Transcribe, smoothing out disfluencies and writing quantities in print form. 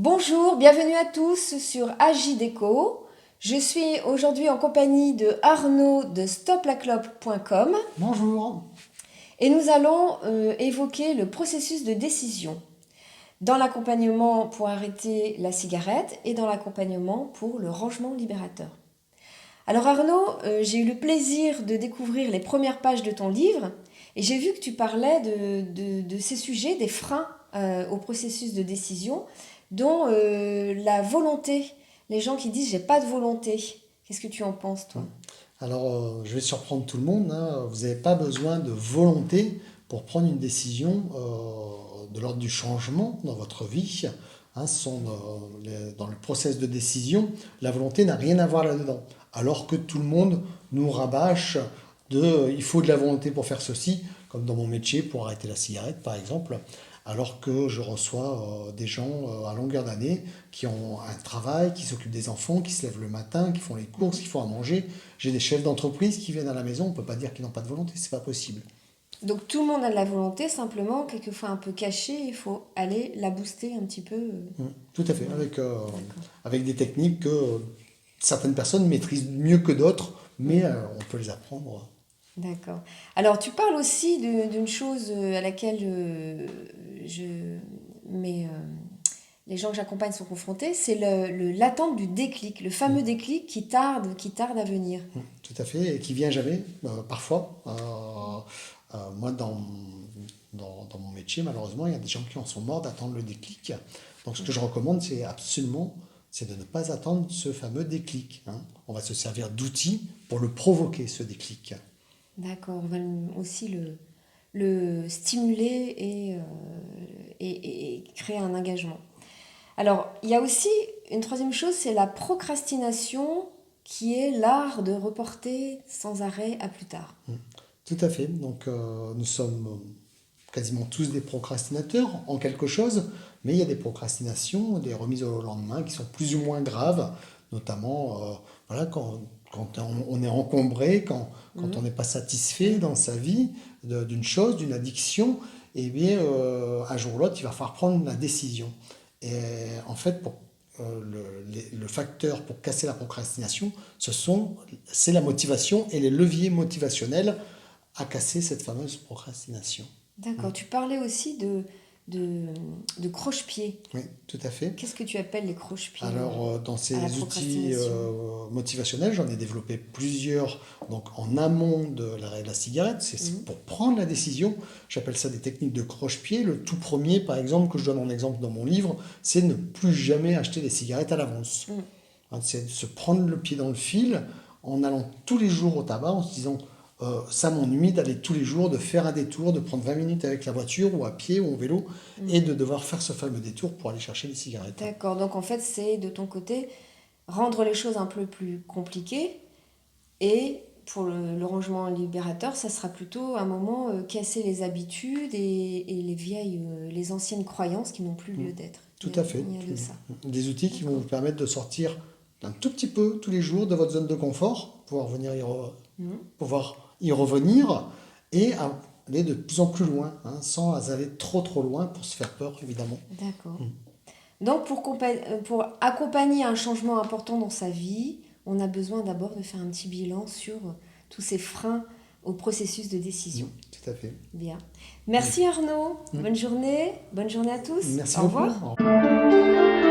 Bonjour, bienvenue à tous sur AJDéco. Je suis aujourd'hui en compagnie de Arnaud de stoplaclope.com Bonjour. et nous allons évoquer le processus de décision dans l'accompagnement pour arrêter la cigarette et dans l'accompagnement pour le rangement libérateur. Alors Arnaud, j'ai eu le plaisir de découvrir les premières pages de ton livre et j'ai vu que tu parlais de ces sujets, des freins au processus de décision, dont la volonté. Les gens qui disent j'ai pas de volonté. Qu'est-ce que tu en penses, toi? Alors, je vais surprendre tout le monde, hein. Vous n'avez pas besoin de volonté pour prendre une décision de l'ordre du changement dans votre vie. Hein, dans le process de décision, la volonté n'a rien à voir là-dedans. Alors que tout le monde nous rabâche il faut de la volonté pour faire ceci, comme dans mon métier pour arrêter la cigarette par exemple. Alors que je reçois des gens à longueur d'année qui ont un travail, qui s'occupent des enfants, qui se lèvent le matin, qui font les courses, qui font à manger. J'ai des chefs d'entreprise qui viennent à la maison, on ne peut pas dire qu'ils n'ont pas de volonté, c'est pas possible. Donc tout le monde a de la volonté, simplement, quelquefois un peu cachée, il faut aller la booster un petit peu. Tout à fait, D'accord. avec des techniques que certaines personnes maîtrisent mieux que d'autres, mais on peut les apprendre. D'accord. Alors, tu parles aussi d'une chose à laquelle les gens que j'accompagne sont confrontés, c'est l'attente du déclic, le fameux déclic qui tarde à venir. Tout à fait, et qui vient jamais, parfois. Moi, dans mon métier, malheureusement, il y a des gens qui en sont morts d'attendre le déclic. Donc, ce que je recommande, c'est de ne pas attendre ce fameux déclic, hein. On va se servir d'outils pour le provoquer, ce déclic. D'accord. On va aussi le stimuler et créer un engagement. Alors, il y a aussi une troisième chose, c'est la procrastination, qui est l'art de reporter sans arrêt à plus tard. Tout à fait. Donc, nous sommes quasiment tous des procrastinateurs en quelque chose, mais il y a des procrastinations, des remises au lendemain qui sont plus ou moins graves, notamment voilà, quand on est encombré, quand on n'est pas satisfait dans sa vie d'une chose, d'une addiction, et bien un jour ou l'autre, il va falloir prendre la décision. Et en fait, le facteur pour casser la procrastination, c'est la motivation et les leviers motivationnels à casser cette fameuse procrastination. D'accord. Tu parlais aussi de, de croche-pied. Oui, tout à fait. Qu'est-ce que tu appelles les croche-pieds Alors, dans à la ces outils procrastination? motivationnels, j'en ai développé plusieurs donc en amont de l'arrêt de la cigarette. C'est pour prendre la décision. J'appelle ça des techniques de croche-pied. Le tout premier, par exemple, que je donne en exemple dans mon livre, c'est ne plus jamais acheter des cigarettes à l'avance. Hein, c'est de se prendre le pied dans le fil en allant tous les jours au tabac en se disant ça m'ennuie d'aller tous les jours, de faire un détour, de prendre 20 minutes avec la voiture ou à pied ou en vélo et de devoir faire ce fameux détour pour aller chercher les cigarettes. D'accord. Donc en fait, c'est de ton côté rendre les choses un peu plus compliquées et pour le rangement libérateur, ça sera plutôt un moment casser les habitudes et les anciennes croyances qui n'ont plus lieu d'être. Tout à fait. Il y a de ça. Des outils qui vont D'accord. vous permettre de sortir un tout petit peu tous les jours de votre zone de confort, pouvoir y revenir et aller de plus en plus loin, hein, sans aller trop loin pour se faire peur, évidemment. D'accord. Donc pour accompagner un changement important dans sa vie, on a besoin d'abord de faire un petit bilan sur tous ces freins au processus de décision. Tout à fait. Bien. Merci Arnaud. Bonne journée. Bonne journée à tous. Merci Au beaucoup. revoir.